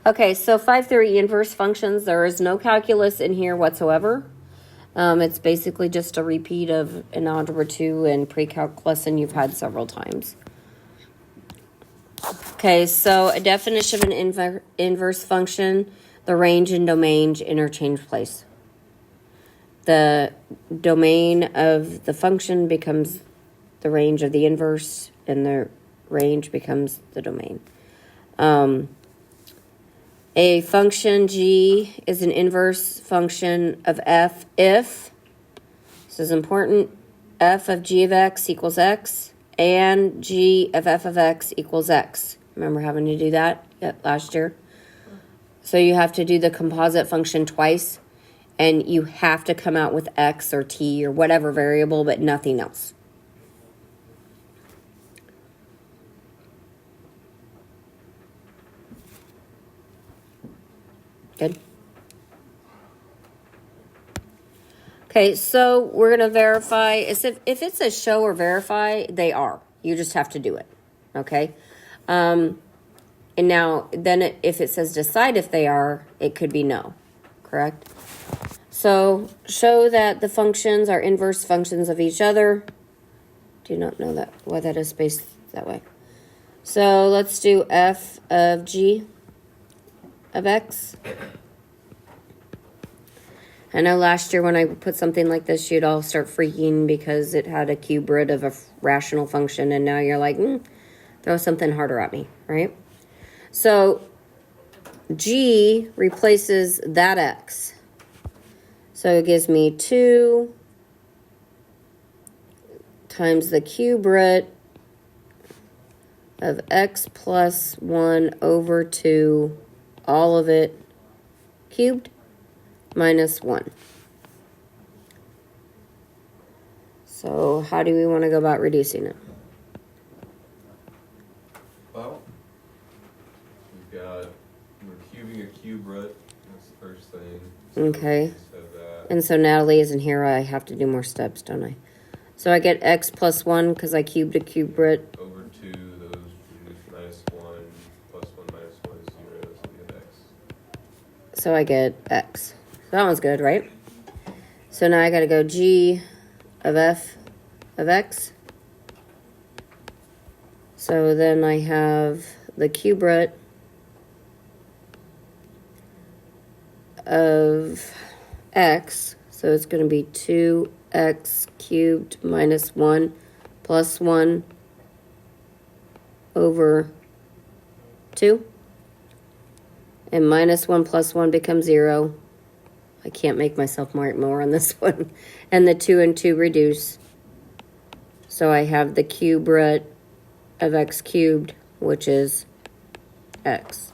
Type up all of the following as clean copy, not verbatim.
Okay, so 5 inverse functions. There is no calculus in here whatsoever. It's basically just a repeat of an Algebra 2 and pre-calc lesson you've had several times. Okay, so a definition of an inverse function, the range and domain interchange place. The domain of the function becomes the range of the inverse, and the range becomes the domain. A function g is an inverse function of f if, this is important, f of g of x equals x, and g of f of x equals x. Remember having to do that last year? So you have to do the composite function twice, and you have to come out with x or t or whatever variable, but nothing else. Good. Okay, so we're going to verify. If it says show or verify, they are. You just have to do it. Okay? And now, then if it says decide if they are, it could be no. Correct? So, show that the functions are inverse functions of each other. Do not know that why that is spaced that way. So, let's do f of g of x. I know last year when I put something like this, you'd all start freaking because it had a cube root of a rational function, and now you're like, throw something harder at me, right? So g replaces that x. So it gives me 2 times the cube root of x plus 1 over 2, all of it cubed, minus 1. So how do we want to go about reducing it? Well, we're cubing a cube root. That's the first thing. So okay. And so Natalie isn't here. I have to do more steps, don't I? So I get x plus 1 because I cubed a cube root. Over 2, those produce minus 1, plus 1 minus 1 is 0, so we get x. So I get x. That one's good, right? So now I got to go g of f of x. So then I have the cube root of x. So it's going to be 2x cubed minus 1 plus 1 over 2. And minus 1 plus 1 becomes 0. I can't make myself mark more on this one. And the 2 and 2 reduce. So I have the cube root of x cubed, which is x.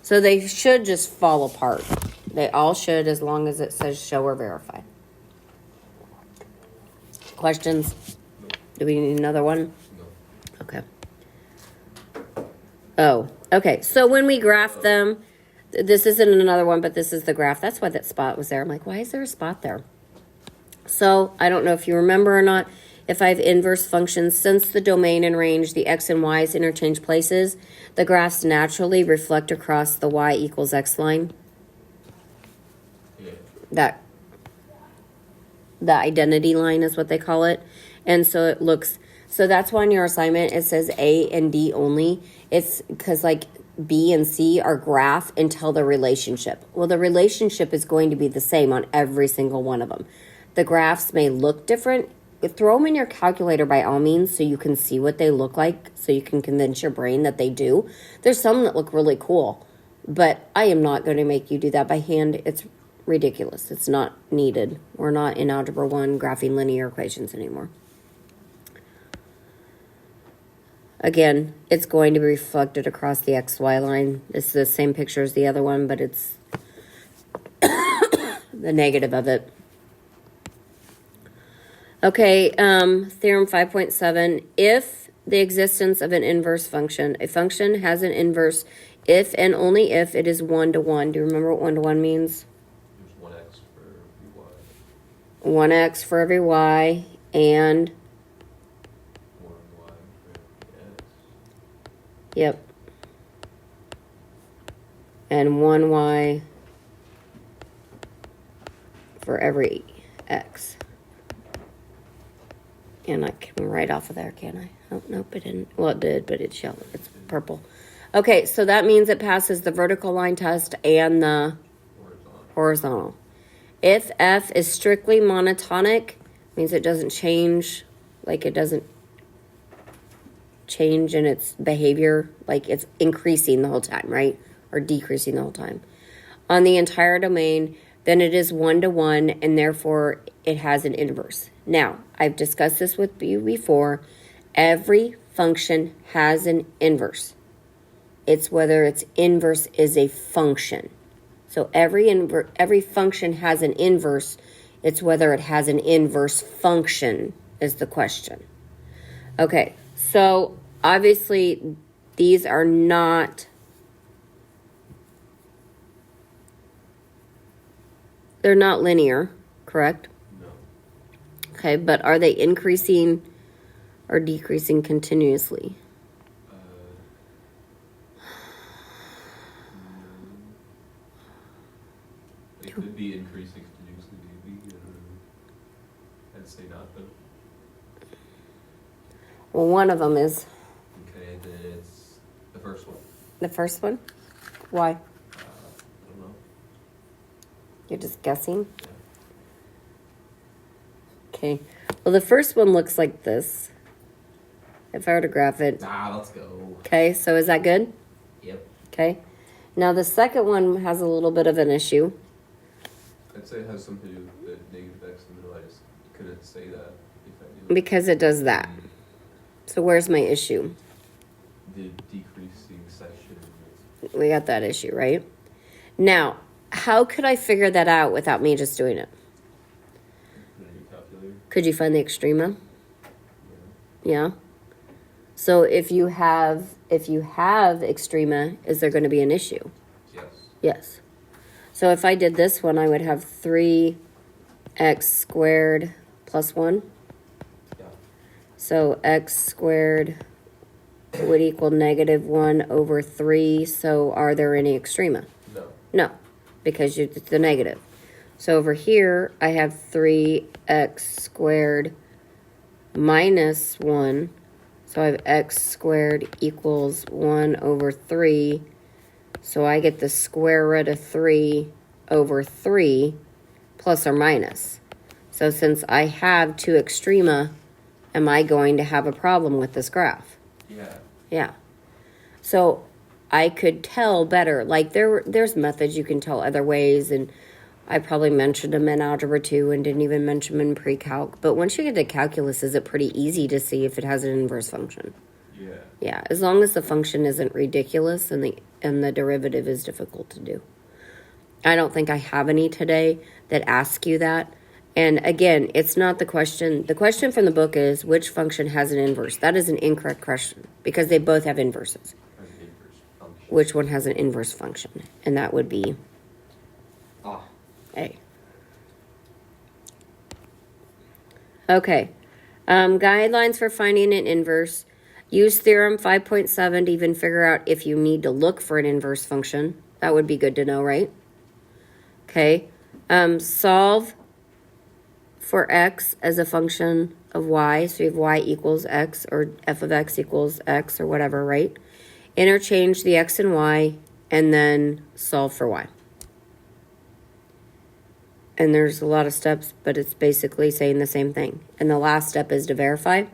So they should just fall apart. They all should, as long as it says show or verify. Questions? Do we need another one? No. Okay. Oh, okay. So when we graph them, this isn't another one, but this is the graph. That's why that spot was there. I'm like, why is there a spot there? So I don't know if you remember or not. If I have inverse functions, since the domain and range, the x and y's interchange places, the graphs naturally reflect across the y equals x line. Yeah. The identity line is what they call it. And so it looks, so that's why on your assignment it says A and D only. It's because like B and C are graph until the relationship. Well, the relationship is going to be the same on every single one of them. The graphs may look different. Throw them in your calculator by all means so you can see what they look like, so you can convince your brain that they do. There's some that look really cool, but I am not going to make you do that by hand. It's ridiculous. It's not needed. We're not in Algebra 1 graphing linear equations anymore. Again, it's going to be reflected across the XY line. It's the same picture as the other one, but it's the negative of it. Okay, theorem 5.7. If the existence of an inverse function, a function has an inverse if and only if it is 1-to-1. Do you remember what 1-to-1 means? There's 1x for every y. 1x for every y and 1y for every x. yep. and 1y for every x. And I can write off of there, can I? Oh, nope, it didn't. Well, it did, but it's yellow. It's purple. Okay, so that means it passes the vertical line test and the horizontal. If f is strictly monotonic, means it doesn't change, like it doesn't change in its behavior, like it's increasing the whole time, right? Or decreasing the whole time. On the entire domain, then it is 1-to-1, and therefore it has an inverse. Now, I've discussed this with you before. Every function has an inverse. It's whether its inverse is a function. So every function has an inverse. It's whether it has an inverse function is the question. Okay, so obviously these are not, they're not linear, correct? No. Okay, but are they increasing or decreasing continuously? It could be increasing continuously, maybe. I'd say not, though. Well, one of them is Okay, then it's the first one. the first one. Why? I don't know. You're just guessing? Yeah. Okay. Well, the first one looks like this. If I were to graph it. Let's go. Okay, so is that good? Yep. Okay. Now the second one has a little bit of an issue. I'd say it has something to do with the negative x in the middle. I just couldn't say that if I knew. Because it does that. So where's my issue? The decreasing section. We got that issue, right? Now, how could I figure that out without me just doing it? Put it in your calculator. Could you find the extrema? Yeah. Yeah. So if you have extrema, is there going to be an issue? Yes. Yes. So if I did this one, I would have 3x squared plus 1. Yeah. So x squared would equal negative 1 over 3. So are there any extrema? No. No, because it's the negative. So over here, I have 3x squared minus 1. So I have x squared equals 1 over 3. So I get the square root of 3 over 3 plus or minus. So since I have two extrema, am I going to have a problem with this graph? Yeah. Yeah. So I could tell better. Like there's methods you can tell other ways, and I probably mentioned them in Algebra 2 and didn't even mention them in pre-calc. But once you get to calculus, is it pretty easy to see if it has an inverse function? Yeah. Yeah, as long as the function isn't ridiculous and the derivative is difficult to do. I don't think I have any today that ask you that. And again, it's not the question. The question from the book is which function has an inverse. That is an incorrect question because they both have inverses. Has an inverse function. Which one has an inverse function? And that would be A. Okay. Guidelines for finding an inverse. Use theorem 5.7 to even figure out if you need to look for an inverse function. That would be good to know, right? Okay. Solve for x as a function of y. So you have y equals x or f of x equals x or whatever, right? Interchange the x and y and then solve for y. And there's a lot of steps, but it's basically saying the same thing. And the last step is to verify.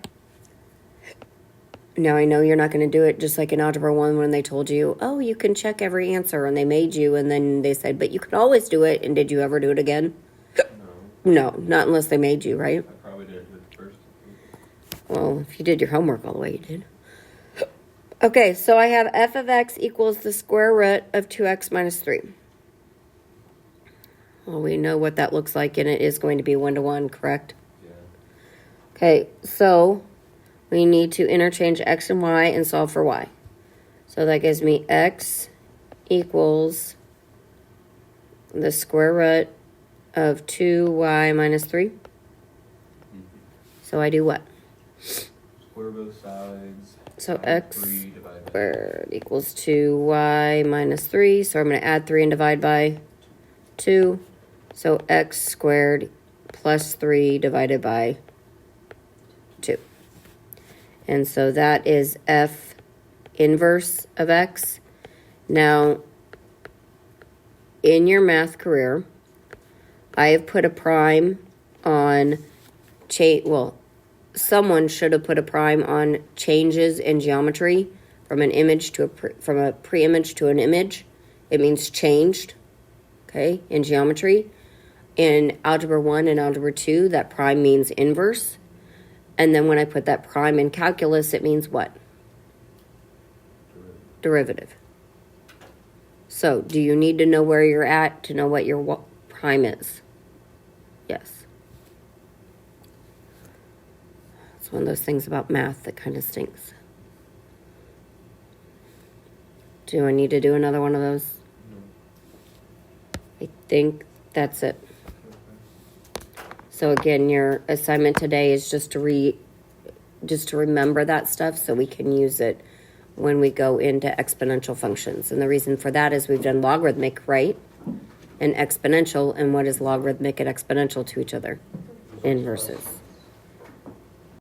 Now, I know you're not going to do it just like in Algebra 1 when they told you, oh, you can check every answer, and they made you, and then they said, but you can always do it, and did you ever do it again? No. No, not unless they made you, right? I probably didn't do it first. Well, if you did your homework all the way, you did. Okay, so I have f of x equals the square root of 2x minus 3. Well, we know what that looks like, and it is going to be 1-to-1, correct? Yeah. Okay, so we need to interchange x and y and solve for y. So that gives me x equals the square root of 2y minus 3. Mm-hmm. So I do what? Square both sides. So Add x 3 divided by squared equals 2y minus 3. So I'm going to add 3 and divide by 2. So x squared plus 3 divided by 2. And so that is f inverse of x. Now, in your math career, I have put a prime on someone should have put a prime on changes in geometry from an image to from a pre-image to an image. It means changed, okay, in geometry. In algebra 1 and algebra 2, that prime means inverse. And then when I put that prime in calculus, it means what? Derivative. So, do you need to know where you're at to know what your prime is? Yes. It's one of those things about math that kind of stinks. Do I need to do another one of those? No. I think that's it. So again, your assignment today is just to remember that stuff so we can use it when we go into exponential functions. And the reason for that is we've done logarithmic, right? And exponential, and what is logarithmic and exponential to each other? Inverses.